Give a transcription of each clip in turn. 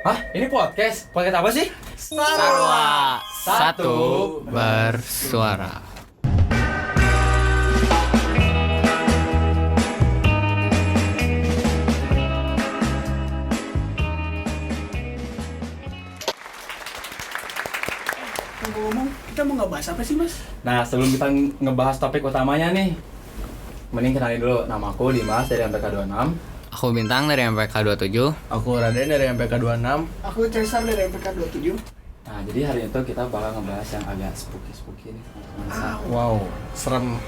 Hah? Ini podcast? Podcast apa sih? Sarwa Satu Bersuara. Ngomong, kita mau ngebahas apa sih, Mas? Nah, sebelum kita ngebahas topik utamanya nih, mending kenalin dulu. Nama aku Dimas dari MPK 26. Aku Bintang dari MPK 27. Aku Raden dari MPK 26. Aku Cesar dari MPK 27. Nah, jadi hari itu kita bakal ngebahas yang agak spooky nih, teman-teman. Wow,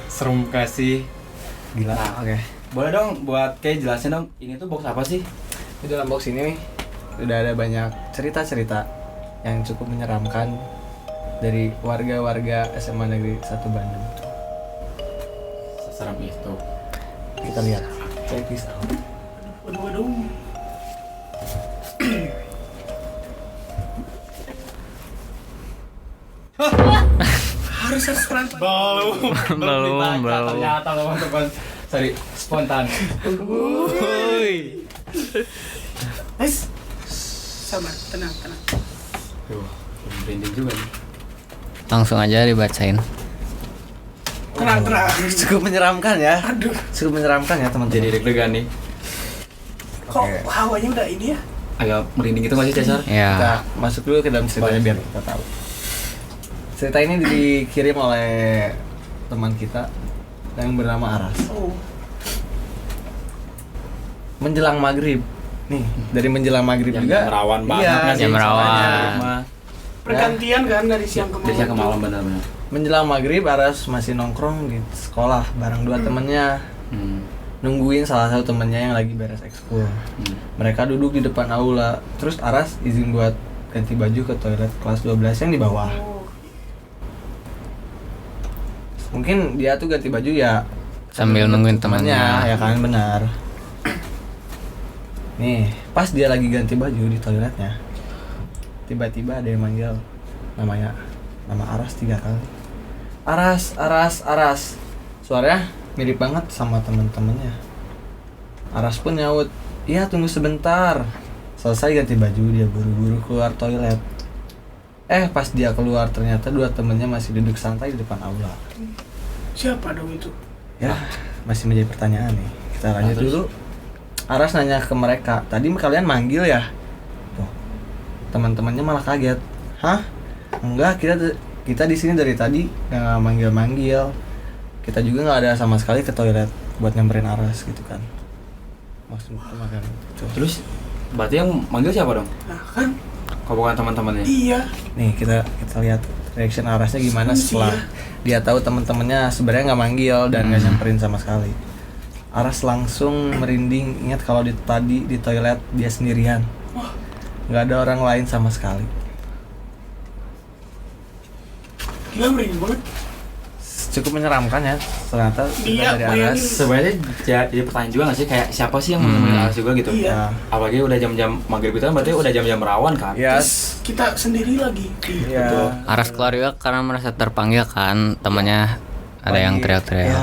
serem kasih. gila. Nah, Oke. Boleh dong buat kayak jelasin dong, ini tuh box apa sih? Di dalam box ini nih udah ada banyak cerita-cerita yang cukup menyeramkan dari warga-warga SMA Negeri 1 Bandung. Seserem itu. Kita lihat. Check this out. Waduh. Harus pelan. Belum. Ternyata teman-teman. Sorry, spontan. Mas, sabar, tenang. Tuh, merinding juga nih. Langsung aja dibacain. Tenang. Cukup menyeramkan ya. Aduh, Cukup menyeramkan ya, teman-teman. Jadi deg-degan nih. kok Oke. hawanya udah ini ya? Agak merinding itu nggak sih, Cesar? Kita Ya. masuk dulu ke dalam ceritanya biar kita tahu. Cerita ini dikirim oleh teman kita yang bernama Aras. Oh, Menjelang maghrib. Nih, dari menjelang maghrib Yang juga. merawan banget Iya, nggak sih? jam merawan. Soalnya, pergantian kan dari siang ke malam. dari siang ke malam benar-benar. Menjelang maghrib Aras masih nongkrong di sekolah bareng dua temennya, nungguin salah satu temennya yang lagi beres ekskul. Mereka duduk di depan aula. Terus Aras izin buat ganti baju ke toilet kelas 12 yang di bawah. Oh, Mungkin dia tuh ganti baju ya Sambil nungguin temannya. ya kan, benar. Nih, pas dia lagi ganti baju di toiletnya, tiba-tiba ada yang manggil nama Aras 3 kali. Aras. Suaranya mirip banget sama temen-temennya. Aras pun nyaut, "Iya, tunggu sebentar." Selesai ganti baju, dia buru-buru keluar toilet. Pas dia keluar ternyata dua temennya masih duduk santai di depan aula. siapa dong itu? Ya, masih menjadi pertanyaan nih. Kita lanjut terus? dulu. Aras nanya ke mereka, "Tadi kalian manggil ya?" Tuh, teman-temannya malah kaget. "Hah? Enggak, kita di sini dari tadi nggak manggil-manggil. Kita juga nggak ada sama sekali ke toilet buat nyamperin Aras gitu kan." Maksudnya makan. Terus berarti yang manggil siapa dong? Nah kan, Kok bukan teman-temannya? iya. Nih kita lihat reaction Arasnya gimana setelah dia tahu teman-temannya sebenarnya nggak manggil dan nggak nyamperin sama sekali. Aras langsung merinding, ingat kalau tadi di toilet dia sendirian, nggak ada orang lain sama sekali. Gila, merinding banget. Cukup menyeramkan ya ternyata Iya, dari bayangin. Aras. Sebenarnya jadi pertanyaan juga nggak sih, kayak siapa sih yang menemani Aras juga gitu? Iya. Apalagi udah jam-jam maghrib itu kan berarti udah jam-jam rawan kan? Yes. Kita sendiri lagi. Iya. Betul. Aras keluar juga karena merasa terpanggil kan, temannya ada yang teriak-teriak. Ya.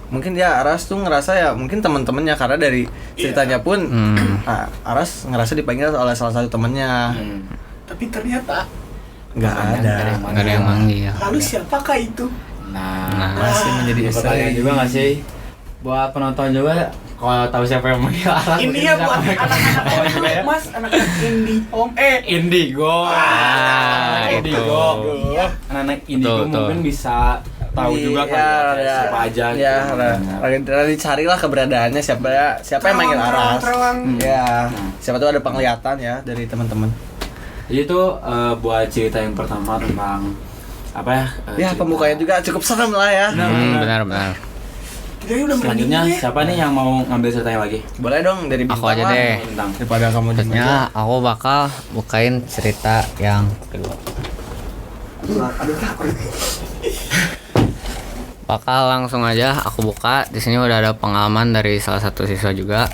Mungkin dia Aras tuh ngerasa ya mungkin teman-temannya karena dari ceritanya pun Aras ngerasa dipanggil oleh salah satu temannya. Tapi ternyata, Nggak ada. Nggak ada yang manggil. lalu siapakah itu? Nah, Masih menjadi pertanyaan juga nggak sih buat penonton juga, kalau tahu siapa yang manggil Aras? Ini ya buat anak-anak home dulu, Mas, anak-anak indie home. Indigo. Indigo. Iya. Anak-anak Indigo Betul, betul. mungkin bisa tahu juga kan siapa aja ya, gitu. dicarilah keberadaannya siapa yang manggil Aras. Terawang. Ya, siapa tuh ada penglihatan ya dari teman-teman. Jadi itu buat cerita yang pertama tentang apa ya? Ya, cerita. pembukanya juga cukup serem lah ya. Benar. Kita udah Selanjutnya merinding ya. siapa nih yang mau ngambil ceritanya lagi? Boleh dong dari Aku Bintang aja lah. deh. Tentang Daripada kamu di Selanjutnya aku bakal bukain cerita yang kedua. Bakal langsung aja aku buka. Di sini udah ada pengalaman dari salah satu siswa juga.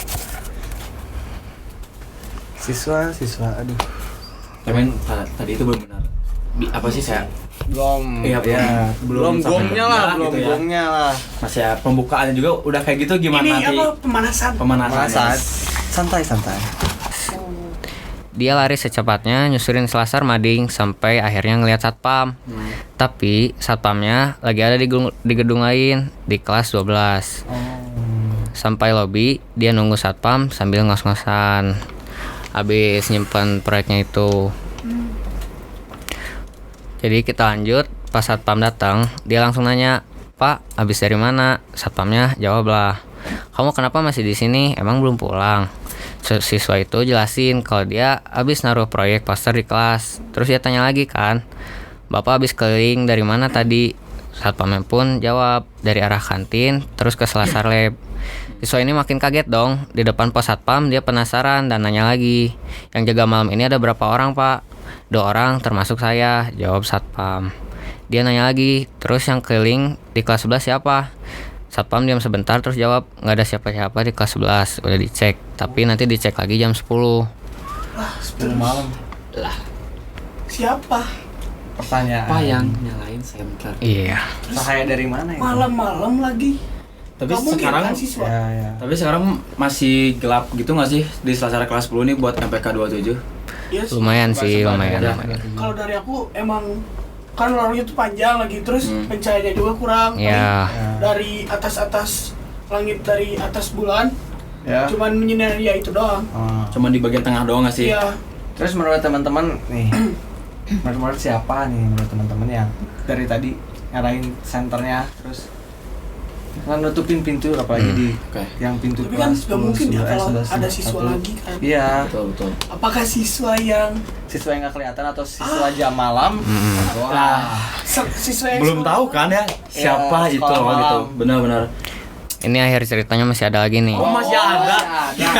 siswa, aduh. Tapi tadi itu belum benar. Apa sih saya? Belum, Iya, belum sampai gongnya lah, benar belum gitu ya. gongnya lah. Masih ya, pembukaannya juga udah kayak gitu, gimana Ini nanti apa, pemanasan? pemanasan? Masa santai. dia lari secepatnya nyusurin selasar mading sampai akhirnya ngelihat satpam. Tapi satpamnya lagi ada di gedung lain di kelas 12. Sampai lobi dia nunggu satpam sambil ngos-ngosan. Habis nyimpen proyeknya itu. Jadi kita lanjut, pas satpam datang, dia langsung nanya, "Pak, habis dari mana?" Satpamnya jawablah, "Kamu kenapa masih di sini? Emang belum pulang?" Siswa itu jelasin kalau dia habis naruh proyek poster di kelas. Terus dia tanya lagi kan, "Bapak habis keliling dari mana tadi?" Satpamnya pun jawab, "Dari arah kantin, terus ke selasar lab." Siswa ini makin kaget dong. Di depan pos satpam dia penasaran dan nanya lagi, "Yang jaga malam ini ada berapa orang, Pak?" "2 orang termasuk saya," jawab satpam. Dia nanya lagi, "Terus yang keliling di kelas 11 siapa?" Satpam diam sebentar terus jawab, "Nggak ada siapa-siapa di kelas 11, udah dicek, tapi nanti dicek lagi jam 10. Lah, 10 malam. siapa? Pertanyaan. Apa yang nyalain senter? Iya. Cahaya dari mana ya? Malam-malam lagi. Tapi Gak mungkin sekarang kan siswa? Ya. Tapi sekarang masih gelap gitu nggak sih di selasar kelas 10 nih buat MPK 27? Iya sih. Lumayan sih, lumayan. Ya. Kalau dari aku emang kan lorongnya tuh panjang lagi, terus pencahayaannya juga kurang. Ya. Dari atas langit, dari atas bulan, Ya. cuman menyinari ya itu doang. Cuman di bagian tengah doang nggak sih? Iya. Terus menurut teman-teman nih, menurut siapa nih menurut teman-teman yang dari tadi ngarahin senternya terus kan nutupin pintu apalagi di Oke. yang pintu Tapi kan kelas gak mungkin ya 10, kalau 11, ada siswa 11. lagi kan. Iya, Betul. Apakah siswa yang siswa yang nggak kelihatan atau siswa jam malam? Nah, siswa yang belum tahu kan ya siapa Ya, itu sekolah gitu. malam. Benar-benar. Ini akhir ceritanya masih ada lagi nih. Oh, masih ada.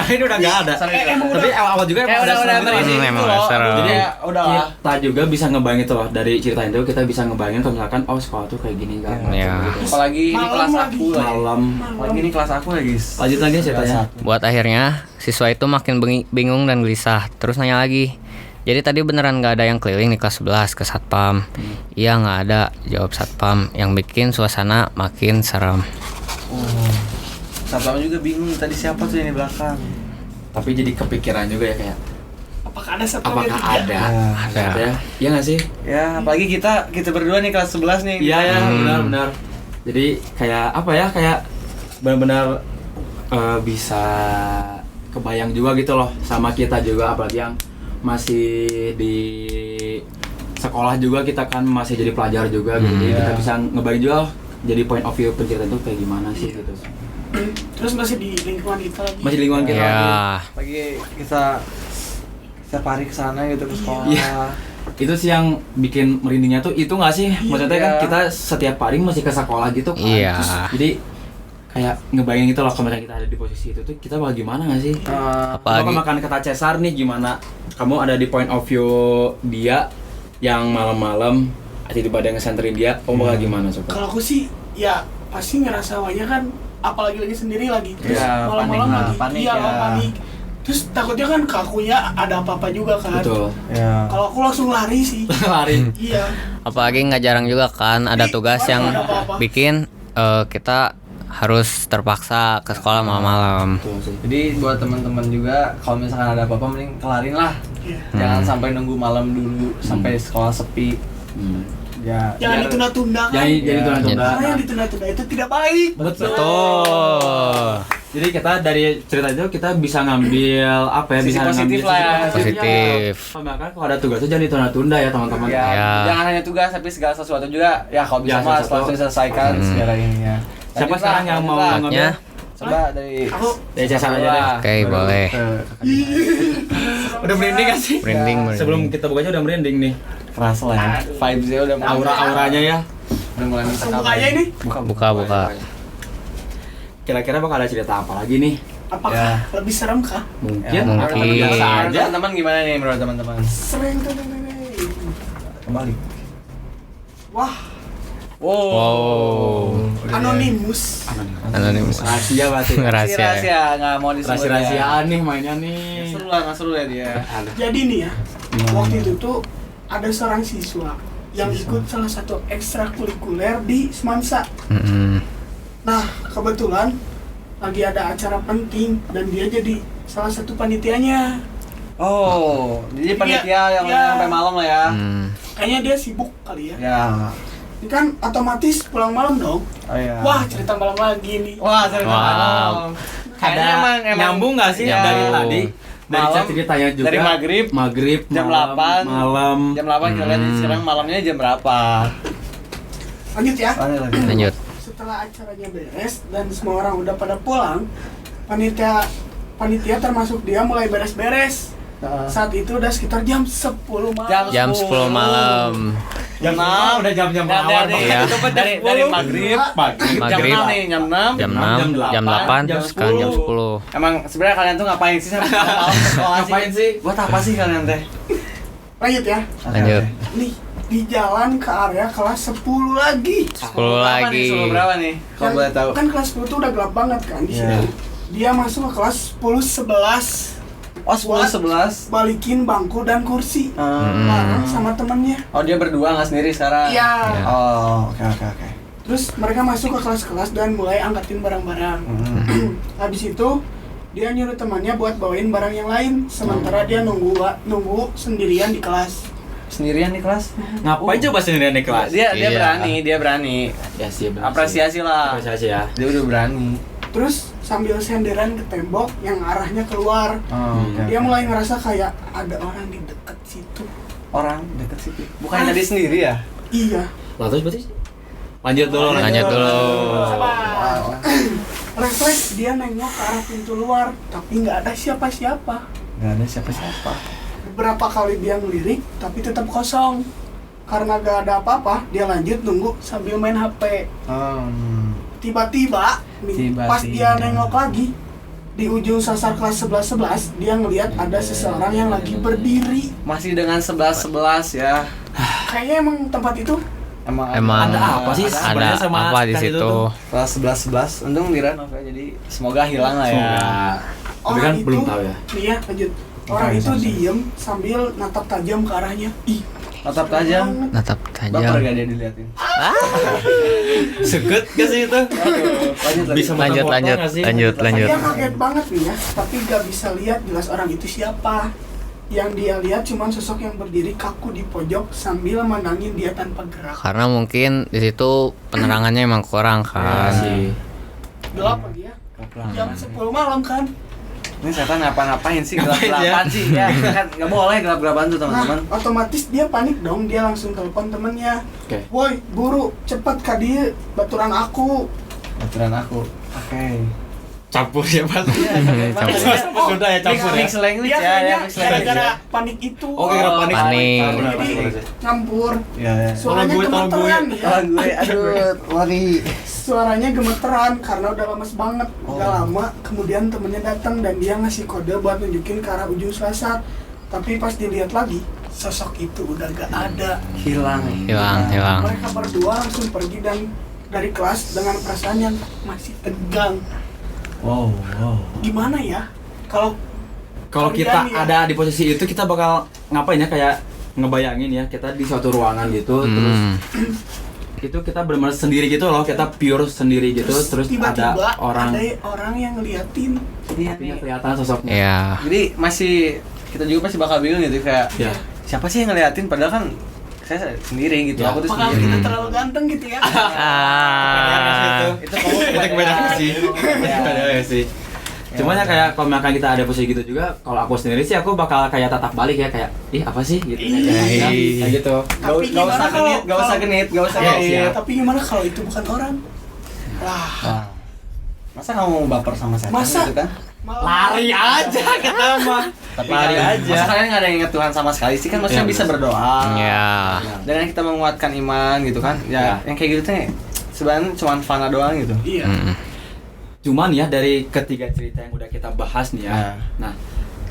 Ini udah nggak ada. emang Tapi awal juga emang ada seru gitu. emang seru. Jadi udah lah. Kita juga bisa ngebayangin tuh loh, dari cerita itu kita bisa ngebayangin kalau misalkan oh sekolah tuh kayak gini kan. Iya. Apalagi ini Malam kelas lagi. aku lagi. Malam. Apalagi ini kelas aku lagi. Lanjut lagi ceritanya. Buat akhirnya siswa itu makin bingung dan gelisah. Terus nanya lagi, "Jadi tadi beneran nggak ada yang keliling di kelas 11 ke satpam?" "Iya nggak ada," jawab satpam, yang bikin suasana makin serem. Satpam juga bingung tadi siapa tuh yang di belakang. Tapi jadi kepikiran juga ya kayak apakah ada satu yang apakah tidak? ada? Ada. Ya, iya nggak sih? Ya, apalagi kita berdua nih kelas 11 nih. Iya ya, benar-benar. Jadi kayak apa ya? Kayak benar-benar bisa kebayang juga gitu loh sama kita juga, apalagi yang masih di sekolah juga, kita kan masih jadi pelajar juga gitu. Jadi kita bisa ngebayang juga loh, jadi point of view penceritaan itu kayak gimana sih gitu. Terus masih di lingkungan kita lagi. Masih lingkungan kita lagi. Ya. Pagi kita hari ke sana gitu ke sekolah. Iya. Itu sih yang bikin merindingnya tuh itu nggak sih? Maksudnya kan kita setiap hari masih ke sekolah gitu kan. Iya. Terus jadi kayak ngebayangin gitu loh kalau misalnya kita ada di posisi itu tuh kita bakal gimana nggak sih? Apalagi Kamu makan kata Cesar nih gimana? Kamu ada di point of view dia yang malam-malam tiba-tiba ada yang ngesenterin dia, kamu bakal gimana coba? Kalau aku sih ya pasti ngerasa awalnya kan, apalagi lagi sendiri lagi, terus Iya, malam-malam panik, lagi, panik iya ya. panik. Terus takutnya kan ke akunya ada apa-apa juga kan. Betul. Ya. Kalau aku langsung lari sih. Lari. Iya. apalagi nggak jarang juga kan ada tugas yang bikin kita harus terpaksa ke sekolah malam-malam. Betul sih. Jadi buat teman-teman juga kalau misalkan ada apa-apa mending kelarin lah. Iya. Jangan sampai nunggu malam dulu sampai sekolah sepi. Ya. Jangan biar- ditunda-tunda kan. Jadi tunda-tunda. Karena yang ditunda-tunda itu tidak baik. Betul. Jadi kita dari cerita itu kita bisa ngambil apa ya? Sisi Bisa positif ngambil lah ya. Positif. Bahkan kalau ada tugas itu jangan ditunda-tunda ya teman-teman. Ya, Ya. jangan hanya tugas tapi segala sesuatu juga ya kalau bisa Ya, mas sesuatu. langsung diselesaikan segala ininya. Siapa Lanjut sekarang lah, yang lanjut mau lah. ngambil? Saatnya. Coba dari Aku Dari Cesar aja deh. Oke, boleh. Udah merinding gak sih? Merinding. Sebelum kita buka aja udah merinding nih. Kerasa lah ya. Vibes-nya udah mulai- Aura-auranya ya. udah mulai minta langsung bukanya ini. Buka. Kira-kira bakal ada cerita apa lagi nih? Apakah Ya. lebih serem kah? Mungkin. Ya, menurut Mungkin. teman-teman, Biasa menurut aja. teman-teman gimana nih menurut teman-teman? Serem tuh. Kembali. Wah, Wow. anonimus. Anonimus. Rahasia berarti. Rahasia. Rahasia nggak mau disebut. Rahasia-rahasiaan nih mainnya Ya. nih. Seru lah, nggak seru ya dia. Jadi nih ya, waktu itu tuh ada seorang siswa yang ikut salah satu ekstrakurikuler di Semansa. Nah, kebetulan lagi ada acara penting dan dia jadi salah satu panitianya. Oh, jadi panitia yang Iya. sampai malam lah ya. Kayaknya dia sibuk kali ya. Ya. Ini kan otomatis pulang malam dong. Oh iya. Wah, cerita malam lagi nih. Wah, cerita Wow. malam. Kayaknya emang nyambung nggak sih Iya. dari tadi? Dari Malam, ceritanya juga. dari maghrib malam, jam 8. malam. Jam 8 kalian sekarang malamnya jam berapa? Lanjut ya. Lanjut. Setelah acaranya beres dan semua orang udah pada pulang, panitia termasuk dia mulai beres-beres. Saat itu udah sekitar jam 10 malam. Jam 10 malam. Jam 6 udah jam-jam awal. Iya. Dari maghrib. Maghrib. Jam Maghrib. 6 nih, jam 6. Jam 6, jam 8, sekarang jam 10. Emang sebenarnya kalian tuh ngapain sih sampai malam ke sekolah sih? Ngapain sih? Buat apa sih kalian teh? Lanjut ya. Lanjut. Nih, di jalan ke area kelas 10 lagi. 10 lagi. Suruh berapa nih? Kalau boleh tahu. Kan kelas 10 tuh udah gelap banget kan di Iya. situ. Dia masuk ke kelas 10 11. Oh, 10 11. Balikin bangku dan kursi. Bareng sama temennya. Oh, dia berdua nggak sendiri sekarang? Iya. Iya. Oh, oke. Terus mereka masuk ke kelas-kelas dan mulai angkatin barang-barang. Habis itu dia nyuruh temannya buat bawain barang yang lain, sementara dia nunggu sendirian di kelas. Sendirian di kelas? Ngapain coba sendirian di kelas? Dia Iya. dia berani. Ya sih, bener sih. Apresiasi lah. Apresiasi ya. Dia udah berani. Terus sambil senderan ke tembok yang arahnya keluar, Oh, dia mulai ngerasa kayak ada orang di dekat situ. orang deket situ. Bukannya tadi sendiri ya? Iya. Lah terus berarti lanjut dulu. Lanjut dulu. Sabar. Refleks dia nengok ke arah pintu luar, tapi nggak ada siapa-siapa. Gak ada siapa-siapa. Beberapa kali dia ngelirik, tapi tetap kosong. Karena gak ada apa-apa, dia lanjut nunggu sambil main HP. Tiba-tiba, nih, Tiba-tiba. pas dia nengok lagi, di ujung sasar kelas 11-11, dia ngelihat ada seseorang yang lagi berdiri. Masih dengan 11-11 ya. Kayaknya emang tempat itu Emang Ada apa sih ada sebenarnya sama apa di kan itu situ? tuh? Kelas 11-11. Untung direnov ya, jadi semoga hilang lah ya. Semoga. Tapi kan belum tahu ya. Nih ya, lanjut. Orang Oke, itu sama-sama. diem sambil natap tajam ke arahnya. Ih, Tatap tajam. Natap Baper tajam. gak dia diliatin? Sekut gak sih itu? Lanjut lagi. Bisa Lanjut, foto-foto lanjut, nggak sih? lanjut. Dia kaget banget nih ya, tapi gak bisa lihat jelas orang itu siapa. Yang dia lihat cuma sosok yang berdiri kaku di pojok sambil mandangin dia tanpa gerak. Karena mungkin di situ penerangannya emang kurang Iya kan. sih. Gelap lagi ya. Jam 10 malam kan. Ini setan ngapa-ngapain sih? Ngapain Gelap-gelapan sih. Ya, kan nggak boleh gelap-gelapan tuh teman-teman. Nah, otomatis dia panik dong, dia langsung telepon temennya. Oke. Woi, buru, cepet ka dia, baturan aku. Aturan aku. Oke. Campur ya Pak. Campur. Sudah ya campur ya. Mix language Dia ya, kayaknya mix language gara-gara ya. panik itu. Oke, gara panik. Panik. Jadi campur. Iya, ya. Suaranya Tolong gue, tolong gue. gemeteran ya. gue, aduh, lari. Suaranya gemeteran karena udah lemes banget. Gak Oh. lama, kemudian temennya datang dan dia ngasih kode buat nunjukin ke arah ujung sasar. Tapi pas dilihat lagi, sosok itu udah gak ada. Hilang. Hilang. Mereka berdua langsung pergi dan dari kelas dengan perasaan yang masih tegang. Wow. Gimana ya? Kalau Kita kalian ya, ada di posisi itu kita bakal ngapain ya, kayak ngebayangin ya kita di suatu ruangan gitu, terus itu kita benar-benar sendiri gitu loh, kita pure sendiri gitu, terus tiba-tiba ada orang ada orang yang ngeliatin. Iya tapi nih. kelihatan sosoknya. Iya. Jadi masih kita juga pasti bakal bingung gitu kayak Ya. siapa sih yang ngeliatin padahal kan saya sendiri gitu. Ya. Aku tuh Apakah sendiri. kita terlalu ganteng gitu ya? Itu kamu Itu kebanyakan sih. Ya. Kebanyakan sih. Cuman ya kayak kalau misalkan kita ada posisi gitu juga, kalau aku sendiri sih aku bakal kayak tatap balik ya, kayak ih apa sih gitu. Iya. Kayak gitu. Tapi Gak usah gimana kalau- genit, gak usah genit, gak usah Iya, genit. siap. Tapi gimana kalau itu bukan orang? Wah, Wah. Masa kamu mau baper sama setan Masa? gitu kan? malah Lari aja kita mah. Tapi Lari kan, aja. masa kalian gak ada yang ingat Tuhan sama sekali sih kan maksudnya Iya, bisa benar. berdoa. Iya. Dengan kita menguatkan iman gitu kan. Ya, yang kayak gitu tuh sebenarnya cuma fana doang gitu. iya. Cuman ya dari ketiga cerita yang udah kita bahas nih ya. Nah,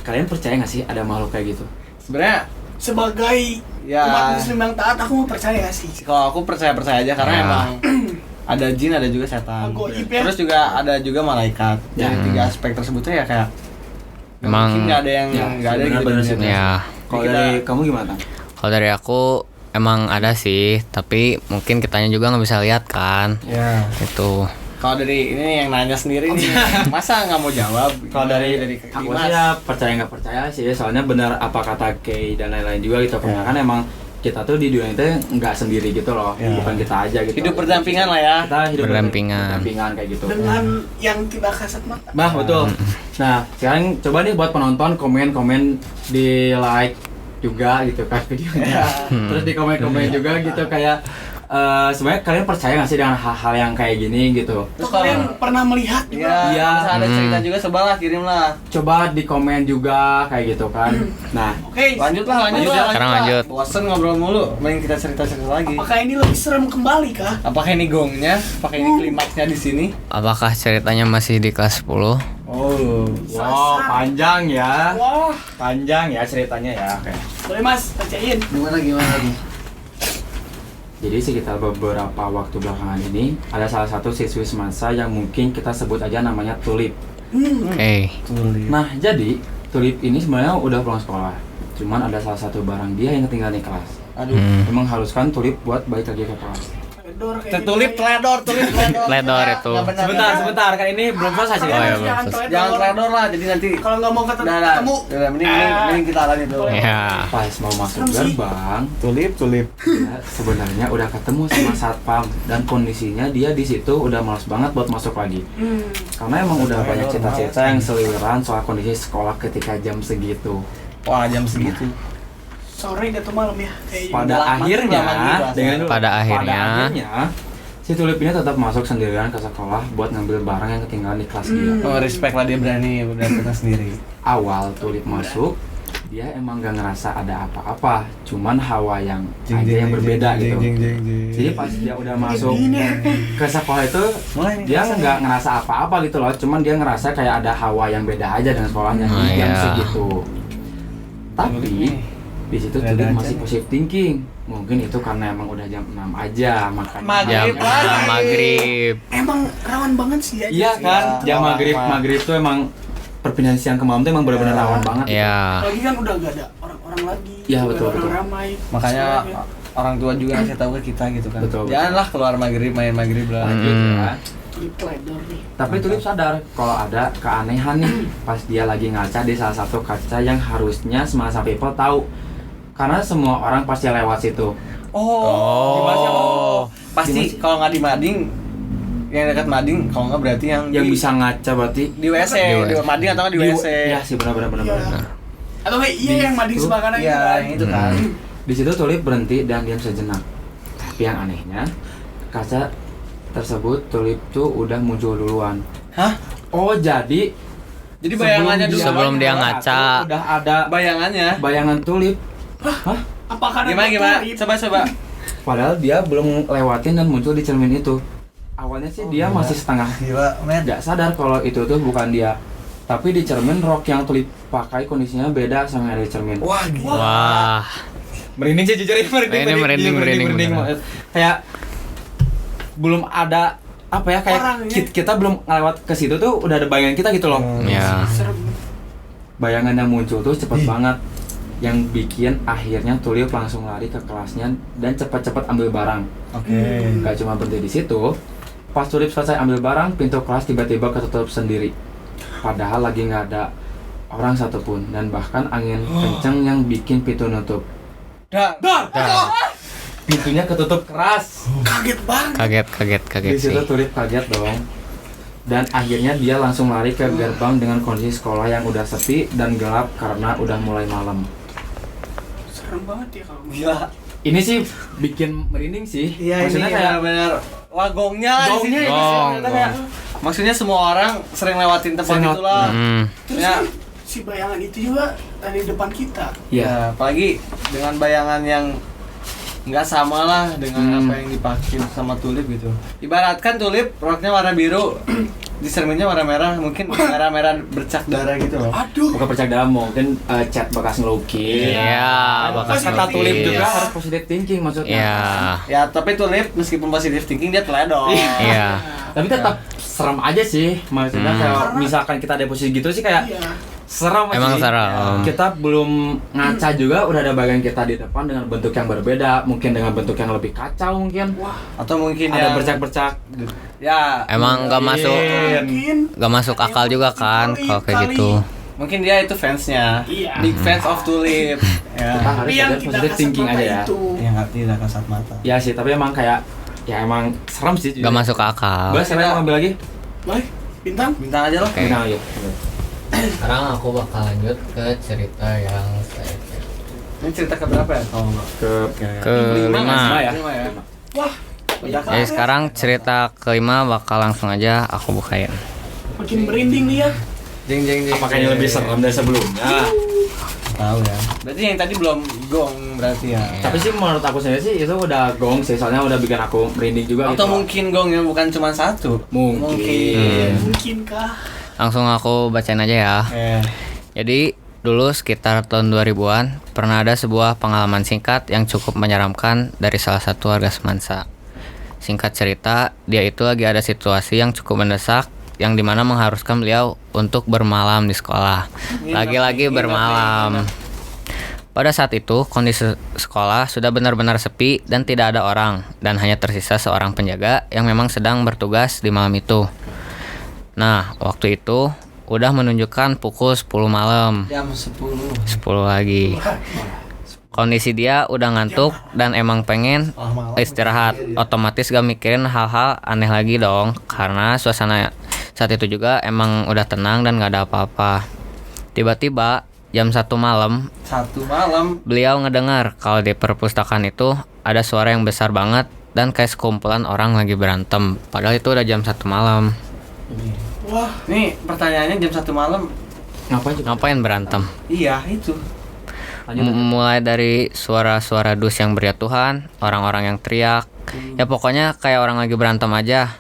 kalian percaya nggak sih ada makhluk kayak gitu? Sebenarnya Sebagai Ya. umat muslim yang taat, aku mau percaya sih. kalau aku percaya aja karena Ya. emang ada jin, ada juga setan. Goib ya. Terus juga ada juga malaikat. Ya. Dari tiga aspek tersebut tuh ya kayak Emang- mungkin nggak ada yang Ya, nggak ada gitu. benar-benar di sih. dunia. Ya. Kalau Kita- dari kamu gimana? Tang? Kalau dari aku emang ada sih, tapi mungkin kitanya juga nggak bisa lihat kan. Ya. Itu. Kalau dari ini yang nanya sendiri nih, masa nggak mau jawab? Kalau dari aku Dimas. sih ya percaya nggak percaya sih, soalnya benar apa kata Kay dan lain-lain juga gitu. Karena kan emang kita tuh di dunia itu nggak sendiri gitu loh, bukan kita aja gitu. Hidup berdampingan lah ya. Kita hidup Berdampingan. berdampingan kayak gitu. Dengan yang tidak kasat mata. Bah betul. Nah sekarang coba nih buat penonton komen di like juga gitu kan videonya. Terus di komen juga gitu kayak sebenarnya kalian percaya nggak sih dengan hal-hal yang kayak gini gitu? Terus kalian pernah melihat juga? Iya. Bisa ada cerita juga sebalah kirim lah. Coba di komen juga kayak gitu kan. Nah Oke, Lanjut lah. Sekarang lanjut. Bosen ngobrol mulu, main kita cerita-cerita lagi. apakah ini lebih serem kembali kah? Apakah ini gongnya? Apakah ini klimaksnya di sini? Apakah ceritanya masih di kelas 10? Oh. wow panjang ya. Wah, Panjang ya ceritanya ya. Oke. boleh mas, bacain. Gimana nih? Jadi sekitar beberapa waktu belakangan ini ada salah satu siswi semasa yang mungkin kita sebut aja namanya Tulip. Oke. Nah jadi Tulip ini sebenarnya udah pulang sekolah. Cuman ada salah satu barang dia yang ketinggalan di kelas. Aduh. Emang haruskan Tulip buat balik lagi ke kelas. Teledor kayak Tulip gitu. teledor. Teledor itu. Sebentar kan ini belum selesai sih. Oh, iya, Kalian jangan belum teledor. Jangan teledor lah, jadi nanti Kalau nggak mau ketemu, Udah, mending kita lanjut dulu. Ya. Pas mau masuk Serem sih. gerbang, Tulip. dia sebenarnya udah ketemu sama satpam dan kondisinya dia di situ udah malas banget buat masuk lagi. Karena emang udah banyak cerita-cerita yang seliweran soal kondisi sekolah ketika jam segitu. Wah, jam segitu. Sore atau malam ya kayaknya. Pada Lama- akhirnya, lama juga. dengan Pada akhirnya, si Tulip ini tetap masuk sendirian ke sekolah buat ngambil barang yang ketinggalan di kelas dia. Oh, respect lah dia berani datang sendiri. Awal Tulip masuk, dia emang gak ngerasa ada apa-apa, cuman hawa yang aja yang berbeda gitu. Jadi pas dia udah masuk ke sekolah itu, Mulai nih, dia mulai. nggak ngerasa apa-apa gitu loh, cuman dia ngerasa kayak ada hawa yang beda aja dengan sekolahnya Oh, di jam iya. segitu. Tapi di situ Ada Tulip aja masih nih. positive thinking. Mungkin itu karena emang udah jam 6 aja, makanya Maghrib Jam lagi. maghrib. Emang rawan banget sih ya. Iya kan, Iya. jam maghrib tuh emang perpindahan siang ke malam tuh emang benar-benar rawan banget. Ya. Lagi kan udah gak ada orang-orang lagi. Iya, Nggak betul, ada betul. orang ramai. Makanya Sekolahnya. orang tua juga ngasih tahu ke kita gitu kan. Betul. Janganlah keluar maghrib main maghrib lah. Lanjut ya. Tulip teledor nih. Tapi Tulip sadar kalau ada keanehan nih pas dia lagi ngaca di salah satu kaca yang harusnya semasa people tahu. Karena semua orang pasti lewat situ. Gimana sih, Bang? Pasti Gimana sih? kalau nggak di mading, yang dekat mading, kalau nggak berarti yang Yang di, bisa ngaca berarti di WC, di mading atau nggak di WC. Iya sih benar-benar. Iya. Atau kayak iya Di yang mandi situ. sebelah kanan Iya, gitu kan. yang itu kan. Di situ Tulip berhenti dan diam sejenak. Tapi yang anehnya, kaca tersebut Tulip tuh udah muncul duluan. Hah? Oh jadi Jadi bayangannya dulu. Sebelum dia ngaca. udah ada Bayangannya. bayangan Tulip. Hah? Apakah Gimana? Tulip? Coba. Padahal dia belum lewatin dan muncul di cermin itu. Awalnya sih dia gila. masih setengah Gila, men. nggak sadar kalau itu tuh bukan dia. Tapi di cermin rok yang Tulip pakai kondisinya beda sama yang ada di cermin. Wah, gila. Wah. Merinding sih jujur ini Ini merinding beneran. banget. Kayak belum ada apa ya kayak Orangnya. kita belum lewat ke situ tuh udah ada bayangan kita gitu loh. Ya. Serem. Bayangan yang muncul tuh cepet banget yang bikin akhirnya Tulip langsung lari ke kelasnya dan cepat-cepat ambil barang. Oke. Gak cuma berhenti di situ, pas Tulip selesai ambil barang, pintu kelas tiba-tiba ketutup sendiri. Padahal lagi nggak ada orang satupun dan bahkan angin kencang yang bikin pintu nutup. Dar. Pintunya ketutup keras. Kaget banget. Kaget Di sih. situ Tulip kaget dong. Dan akhirnya dia langsung lari ke gerbang dengan kondisi sekolah yang udah sepi dan gelap karena udah mulai malam. Serem banget ya kalau Gila. Ini sih bikin merinding sih. Iya, Maksudnya ini kayak benar. Wah, gongnya lah di gongnya sini. ini sih, ternyata kayak Maksudnya semua orang sering lewatin tempat Sering itu lah. Terus Ya. si bayangan itu juga ada di depan kita. ya. Ya, apalagi dengan bayangan yang nggak sama lah dengan apa yang dipakai sama Tulip gitu. Ibaratkan Tulip roknya warna biru, di cerminnya warna merah, mungkin merah-merah bercak darah gitu loh. Aduh. Bukan percaya dalam mungkin cat bekas ngelukis. Iya, Pas bekas kata ngelukis. Tulip juga harus positive thinking maksudnya. Iya. Ya, tapi Tulip meskipun positive thinking dia teledor. Iya. Tapi tetap serem aja sih. Maksudnya kayak misalkan kita ada posisi gitu sih kayak Iya. serem Emang sih. serem. Kita belum ngaca juga udah ada bagian kita di depan dengan bentuk yang berbeda, mungkin dengan bentuk yang lebih kacau mungkin. Atau mungkin Ada yang bercak-bercak. ya Emang gak masuk Mungkin gak masuk akal juga kan kalau kayak gitu. mungkin dia itu fansnya. Iya. Big fans of Tulip. Kita Ya. harus tapi yang belajar tidak positive kasat thinking mata aja ya. itu. Yang nggak tidak kasat mata. Ya sih, tapi emang kayak ya emang serem sih. Gak masuk akal. Gue siapa yang ngambil lagi? Baik, bintang. Bintang aja loh. Oke. Bintang aja. Sekarang aku bakal lanjut ke cerita yang saya Ini cerita ke berapa ya kalau nggak? Ke kelima. ya. Lima ya. Wah, Udah. Jadi sekarang cerita kelima bakal langsung aja aku bukain. makin merinding nih ya. Jeng jeng jeng. Apakah ini lebih serem dari sebelumnya? Tahu ya. Berarti yang tadi belum gong berarti ya. Tapi sih menurut aku sendiri sih itu udah gong sih, soalnya udah bikin aku merinding juga Atau gitu. mungkin gongnya bukan cuma satu. Mungkin. Mungkinkah? Langsung aku bacain aja ya. Jadi dulu sekitar tahun 2000-an pernah ada sebuah pengalaman singkat yang cukup menyeramkan dari salah satu warga Semansa. Singkat cerita, dia itu lagi ada situasi yang cukup mendesak yang dimana mengharuskan beliau untuk bermalam di sekolah. Lagi-lagi bermalam. Pada saat itu, kondisi sekolah sudah benar-benar sepi dan tidak ada orang, dan hanya tersisa seorang penjaga yang memang sedang bertugas di malam itu. Nah, waktu itu udah menunjukkan pukul 10 malam. Jam 10. 10 lagi. Kondisi dia udah ngantuk dan emang pengen istirahat. Otomatis gak mikirin hal-hal aneh lagi dong, karena suasana saat itu juga emang udah tenang dan gak ada apa-apa. Tiba-tiba jam 1 malam, 1 malam. beliau ngedengar kalau di perpustakaan itu ada suara yang besar banget dan kayak sekumpulan orang lagi berantem. Padahal itu udah jam 1 malam. Wah, Nih pertanyaannya jam 1 malam. Ngapain berantem? Iya itu. Mulai dari suara-suara dus yang berjatuhan, orang-orang yang teriak, ya pokoknya kayak orang lagi berantem aja.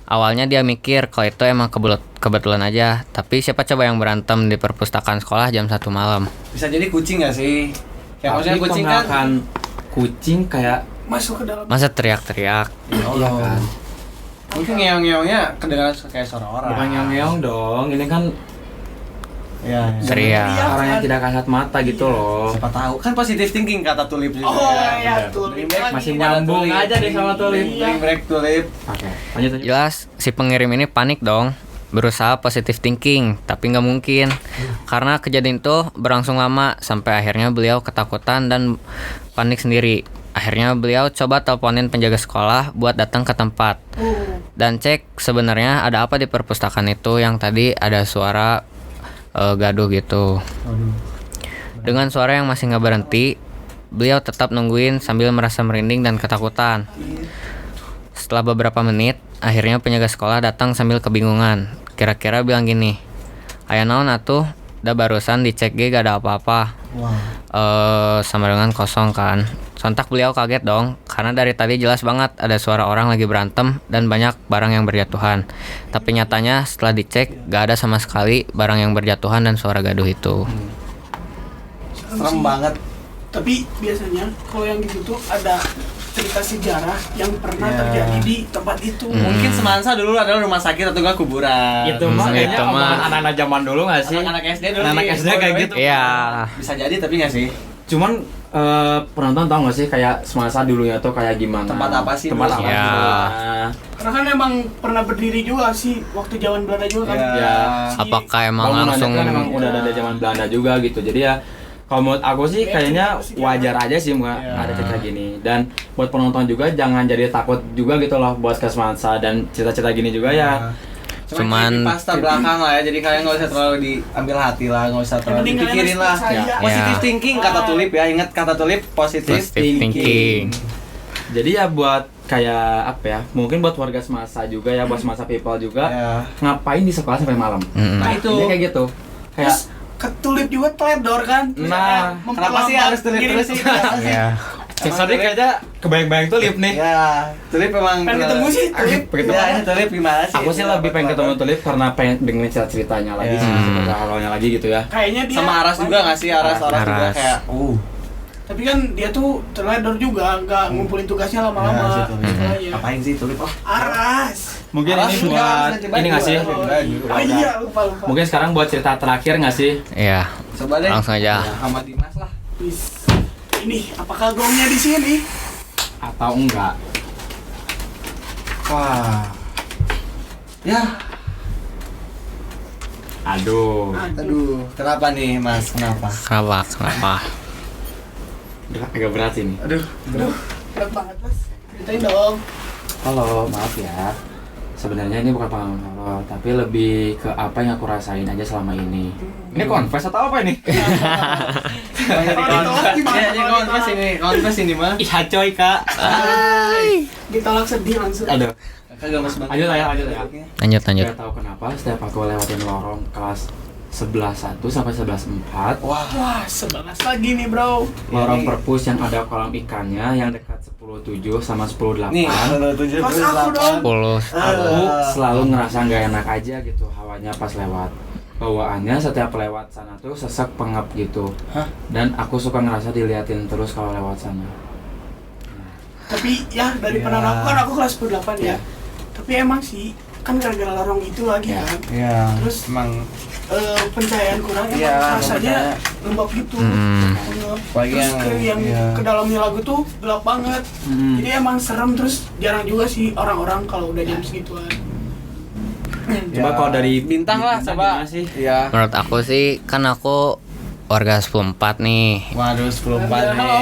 Awalnya dia mikir kalau itu emang kebetulan aja, tapi siapa coba yang berantem di perpustakaan sekolah jam 1 malam? Bisa jadi kucing gak sih? Kayak maksudnya Tapi kucing kalau kan. kucing kayak masuk ke dalam. Masa teriak-teriak? iya kan. Mungkin ngeong-ngeongnya kedengaran kayak suara orang. Bukan ngeong dong, ini kan Iya. Teriak. orang yang tidak kasat mata gitu loh. Siapa tahu kan positive thinking kata Tulip juga. Oh ya. iya, Bener. tuh. Bring back Masih pada nyambung Tulip. aja deh sama Tulip. Bring back Tulip. Oke, lanjut aja. Jelas si pengirim ini panik dong, berusaha positive thinking, tapi nggak mungkin. Karena kejadian itu berlangsung lama sampai akhirnya beliau ketakutan dan panik sendiri. Akhirnya beliau coba teleponin penjaga sekolah buat datang ke tempat dan cek sebenarnya ada apa di perpustakaan itu yang tadi ada suara gaduh gitu. Dengan suara yang masih nggak berhenti, beliau tetap nungguin sambil merasa merinding dan ketakutan. Setelah beberapa menit, akhirnya penjaga sekolah datang sambil kebingungan. Kira-kira bilang gini, "Aya naon atuh? Da barusan dicek ge gak ada apa-apa." Sama dengan kosong kan. Sontak beliau kaget dong, karena dari tadi jelas banget ada suara orang lagi berantem dan banyak barang yang berjatuhan. Tapi nyatanya setelah dicek gak ada sama sekali barang yang berjatuhan dan suara gaduh itu. Serem banget. Tapi biasanya kalau yang gitu tuh ada cerita sejarah yang pernah Iya. terjadi di tempat itu. Mungkin Semansa dulu adalah rumah sakit atau enggak kuburan. Itu mah kayaknya Itu mah. omongan anak-anak zaman dulu nggak sih? Anak-anak SD dulu. Anak-anak nih, SD kayak gitu. Iya. Bisa jadi tapi nggak sih? Cuman penonton tahu nggak sih kayak semasa dulunya tuh kayak gimana? Tempat apa sih Tempat dulu? apa Ya. sih? Karena kan emang pernah berdiri juga sih waktu zaman Belanda juga kan. Iya. Ya. Apakah emang Bangunannya langsung kan emang udah ada dari zaman Belanda juga gitu. Jadi ya kalau menurut aku sih kayaknya wajar aja sih Iya. ada cerita gini. Dan buat penonton juga jangan jadi takut juga gitu loh buat ke semansa dan cerita-cerita gini juga ya. Cuman- pasta belakang lah ya, jadi kalian nggak usah terlalu diambil hati lah, nggak usah terlalu penting kalian dipikirin lah. percaya. Ya. Positive thinking kata Tulip ya, ingat kata Tulip positive Positive thinking. Jadi ya buat kayak apa ya? Mungkin buat warga semasa juga ya, buat semasa people juga. Ya. Ngapain di sekolah sampai malam? Nah itu. Ini kayak gitu. Kayak Terus ketulip juga teledor kan. Terus Nah, ada kenapa sih harus Tulip memperlambat terus sih? diri. Ya. Tadi kayaknya kebayang-bayang Tulip nih. Ya, Tulip memang Pengen ketemu sih Tulip. Pengen Ya, ketemu. ini Tulip gimana sih? Aku sih lebih pengen ketemu Tulip karena pengen dengerin ceritanya lagi sih, Ya. cerita awalnya lagi gitu ya. Kayaknya dia Sama Aras juga nggak sih? Aras juga Aras. kayak Tapi kan dia tuh teledor juga, nggak ngumpulin tugasnya Ya, lama-lama. si Tulip. Sekolah ya. Ngapain sih Tulip? Oh, Aras. Mungkin Aras ini juga buat harus ganti baju, ini nggak sih? harus ganti baju. Oh iya, lupa. Mungkin sekarang buat cerita terakhir nggak sih? Iya. Coba deh. Langsung aja. Ya, sama Dimas lah. Wis. Ini apakah gongnya di sini? Atau enggak? Wah. Ya. Aduh, Aduh, kenapa nih Mas? Kenapa? Kenapa? agak berat ini. Aduh. Berat banget, Mas. Ceritain dong. Halo, maaf ya. Sebenarnya ini bukan pengalaman horor, tapi lebih ke apa yang aku rasain aja selama ini. Ini confess atau apa ini? Ditolak gimana? Ya, ini konfes ini mah. Ih, coy kak. Ditolak sedih langsung. Aduh, Kagak Mas Bang. lanjut ya. Lanjut. Gak tahu kenapa setiap aku lewatin lorong kelas 11.1 sampai 11.4, Wah, 11 lagi nih, Bro. lorong Ini. perpus yang ada kolam ikannya yang dekat 10.7 sama 10.8. Nih, 7 Pas aku dong. 10. Aku selalu ngerasa nggak enak aja gitu hawanya pas lewat. Bawaannya setiap lewat sana tuh sesek pengap gitu. Hah? Dan aku suka ngerasa diliatin terus kalau lewat sana. Tapi ya dari Ya. pengalaman aku kan aku kelas 18 ya. Ya. Tapi emang sih kan gara-gara lorong itu lagi Ya. kan. Iya. Terus emang pencahayaan kurang Iya, emang rasanya pencahayaan. lembab gitu. Lembab. Apalagi Terus yang- ke yang iya. ke dalamnya lagu tuh gelap banget. Jadi emang serem, terus jarang juga sih orang-orang kalau udah jam segituan. Coba kalau dari bintang lah Bintang coba. gimana sih? Iya. Menurut aku sih kan aku warga 10.4 nih. Waduh, 10.4 nih. Halo.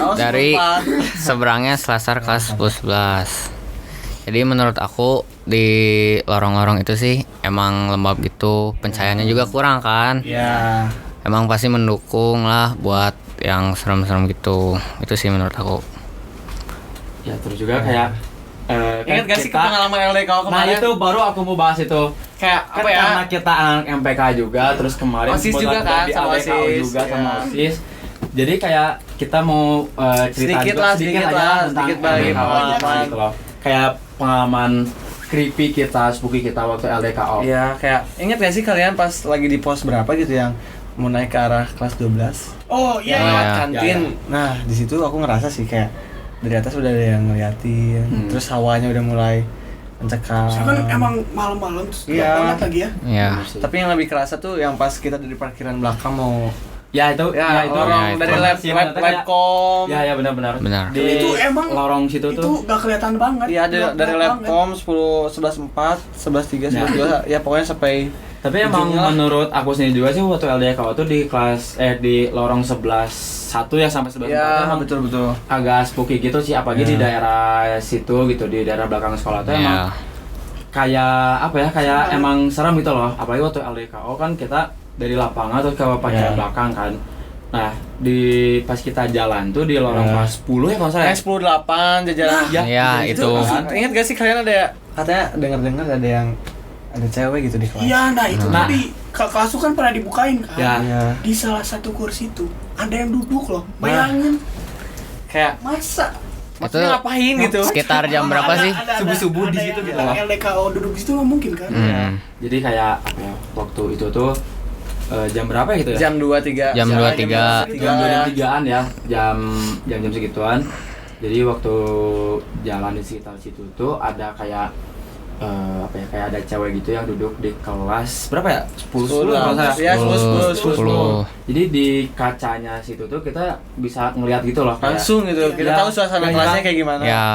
Oh, Dari 10.4. seberangnya Selasar kelas 10-11. Jadi menurut aku di lorong-lorong itu sih emang lembab gitu, pencahayaannya juga kurang kan. Iya. Emang pasti mendukung lah buat yang serem-serem gitu. Itu sih menurut aku. Ya terus juga kayak Ingat gak sih ke pengalaman LDK Nah kemarin? itu baru aku mau bahas itu. Kayak Kan apa ya? karena kita anak MPK juga, terus kemarin OSIS juga kebetulan kan, di sama LDKU OSIS. juga sama Iya. OSIS. Jadi kayak kita mau cerita Sedikit juga, lah, sedikit sedikit aja lah, tentang sedikit bagi LDKU pengalaman. gitu loh. Kayak pengalaman creepy kita, spooky kita waktu LDKO. Iya, kayak ingat gak sih kalian pas lagi di pos berapa gitu yang mau naik ke arah kelas 12? Oh Yang iya, Oh, lewat iya. kantin. Ya, Nah, di situ aku ngerasa sih kayak dari atas udah ada yang ngeliatin, terus hawanya udah mulai mencekam. Soalnya kan emang malam-malam terus gelap Iya. banget lagi ya. Iya. Tapi yang lebih kerasa tuh yang pas kita dari parkiran belakang mau Ya itu, ya, itu lorong ya, itu. dari lab Sih, lab maksudnya kayak- labcom. Ya benar-benar. Benar. Di Itu emang lorong situ Itu tuh. gak kelihatan banget. Iya, dari Gelap banget. labcom 11.4, 11.3, 11.2, ya pokoknya sampai Tapi emang ujungnya lah. menurut aku sendiri juga sih waktu LDKO tuh di kelas di lorong 11.1 ya sampai 11.4 ya emang betul. agak spooky gitu sih, apalagi di Ya. daerah situ gitu, di daerah belakang sekolah tuh Iya. emang kayak apa ya, kayak emang serem gitu loh. Apalagi waktu LDKO kan kita dari lapangan terus ke parkiran Ya. belakang kan. Nah, di pas kita jalan tuh di lorong Ya. kelas 10 ya kalau saya. Kayak 10.8 jajaran. Iya, itu. Ingat gak sih kalian ada katanya dengar-dengar ada yang ada cewek gitu di kelas? Iya, nah itu Nah. tadi kelas tuh kan pernah dibukain kan. Ya. Iya. Di salah satu kursi itu ada yang duduk loh. Bayangin Kayak masa maksudnya ngapain gitu? Sekitar jam berapa sih? Subuh-subuh di situ gitu loh. LDKO duduk di situ nggak mungkin kan? Jadi kayak apa ya, waktu itu tuh jam berapa ya gitu ya? Jam 2-3. Jam 2-3. Jam 2-3-an ya, jam segituan. Jadi waktu jalan di sekitar situ tuh ada kayak apa ya, kayak ada cewek gitu yang duduk di kelas berapa ya? 10 kalau saya. Ya, 10. Jadi di kacanya situ tuh kita bisa ngelihat gitu loh kayak Langsung gitu. Kita Ya, tahu suasana kayak kelasnya kita- kayak gimana. Ya,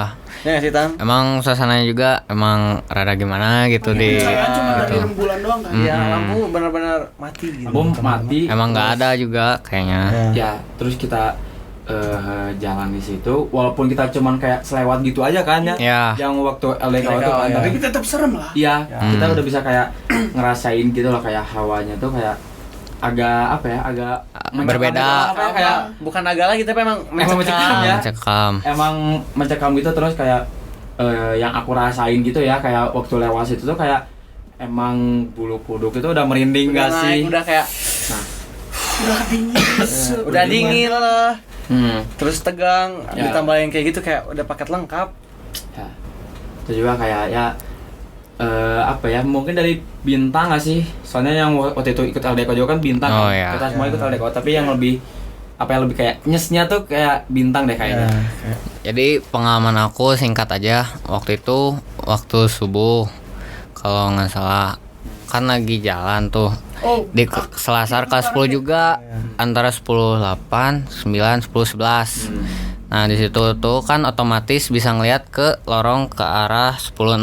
Ya nggak sih, Tan? emang suasananya juga emang rada gimana gitu di Pencahayaan cuma dari gitu. rembulan doang kan? Iya, lampu benar-benar mati gitu. lampu mati. Emang nggak terus- ada juga kayaknya. Ya. Ya, terus kita jalan di situ, walaupun kita cuman kayak selewat gitu aja kan ya. Ya. Yang waktu LDKO itu kan, ya. tapi Tapi tetap serem lah. iya, Ya. kita udah bisa kayak ngerasain gitu loh, kayak hawanya tuh kayak agak apa ya, agak Berbeda. mencekam gitu, apa ya, kayak bukan agak lagi tapi emang Emang mencekam ya. Mencekam. emang mencekam gitu. Terus kayak yang aku rasain gitu ya, kayak waktu lewat situ tuh kayak emang bulu kuduk itu udah merinding Udah gak naik, sih? udah kayak Nah, Udah dingin. udah dingin lah. Terus tegang, Ya. ditambahin kayak gitu kayak udah paket lengkap. ya. Itu juga kayak ya apa ya, mungkin dari bintang gak sih? Soalnya yang waktu itu ikut LDKO juga kan bintang Oh, kan? iya. Kita semua Ya. ikut LDKO, tapi yang lebih apa yang lebih kayak nyesnya tuh kayak bintang deh kayaknya. Jadi pengalaman aku singkat aja. Waktu itu waktu subuh kalau nggak salah kan lagi jalan tuh Oh, di Selasar kelas 10 juga antara 10.8, 9, 10, 11. Nah di situ tuh kan otomatis bisa ngelihat ke lorong ke arah 10.6.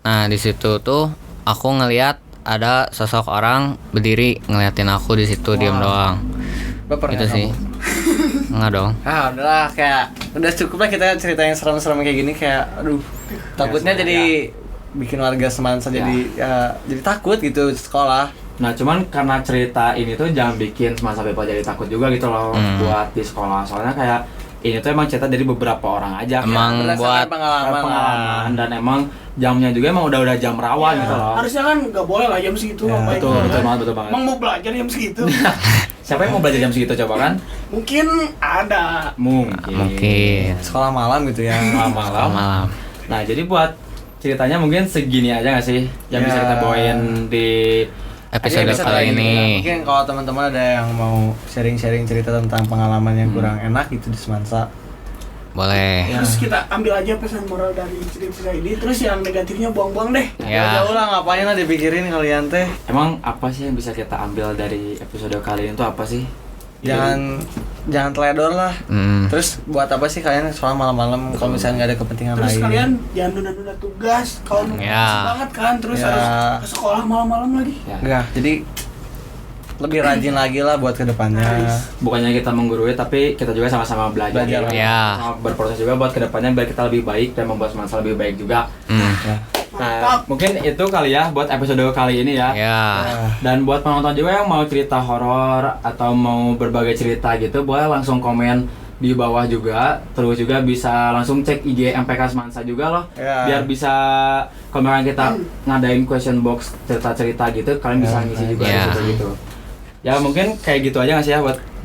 Nah di situ tuh aku ngelihat ada sosok orang berdiri ngeliatin aku di situ diem doang. Baper Itu nggak sih. kamu? Enggak dong. Udahlah kayak udah cukup lah kita cerita yang serem-serem kayak gini kayak aduh takutnya jadi bikin warga Semansa jadi takut gitu sekolah. Nah cuman karena cerita ini tuh jangan bikin Semansa People jadi takut juga gitu loh buat di sekolah. Soalnya kayak ini tuh emang cerita dari beberapa orang aja. Emang Berdasarkan buat pengalaman. Dan emang jamnya juga emang udah jam rawan gitu loh. Harusnya kan nggak boleh lah jam segitu ngapain. Betul banget. Emang mau belajar jam segitu? Siapa yang mau belajar jam segitu coba kan? Mungkin ada. mungkin Sekolah malam gitu ya. malam. malam. Nah jadi buat ceritanya mungkin segini aja nggak sih yang bisa kita bawain di Episode Jadi kali ini. Mungkin kalau teman-teman ada yang mau sharing-sharing cerita tentang pengalaman yang kurang enak gitu di Semansa. Boleh. Terus kita ambil aja pesan moral dari cerita ini. Terus yang negatifnya buang-buang deh. Ya. Jauh lah ngapain lah dipikirin kalian teh. Emang apa sih yang bisa kita ambil dari episode kali ini tuh apa sih? Jangan teledor lah. Terus buat apa sih kalian soal malam-malam kalau misalnya nggak ada kepentingan Terus lain? kalian jangan nunda-nunda tugas. Kalau nunggu banget kan, terus Ya. harus ke sekolah malam-malam lagi. Enggak, jadi lebih rajin lagi lah buat kedepannya. Bukannya kita menggurui tapi kita juga sama-sama belajar Belajar. Ya. sama berproses juga buat kedepannya biar kita lebih baik dan membuat Semansa lebih baik juga. Ya. Nah, mungkin itu kali ya buat episode kali ini ya. Ya. Dan buat penonton juga yang mau cerita horor atau mau berbagai cerita gitu, boleh langsung komen di bawah juga. Terus juga bisa langsung cek IG MPK Semansa juga loh. Ya. Biar bisa kalau misalnya kita ngadain question box cerita-cerita gitu, kalian bisa ngisi juga Ya. di situ gitu. Ya mungkin kayak gitu aja nggak sih ya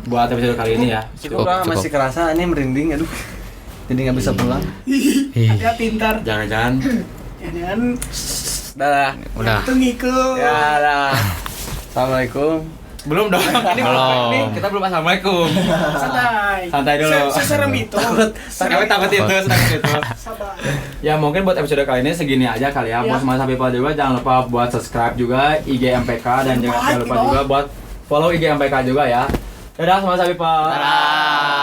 buat episode kali ini ya. Cukup lah, masih kerasa ini merinding, aduh. Jadi nggak bisa pulang. Hati-hati ntar. Jangan-jangan Jangan Dah. Udah. itu ngikut. Ya dah. Assalamualaikum. belum dong. Ini Belum. kita belum assalamualaikum. Santai dulu. Seserem itu. Kami takut itu. Sabar. Ya mungkin buat episode kali ini segini aja kali ya. Buat Semansa People juga jangan lupa buat subscribe juga IG MPK dan jangan lupa juga buat follow IG MPK juga ya. Dadah Semansa People. Dadah.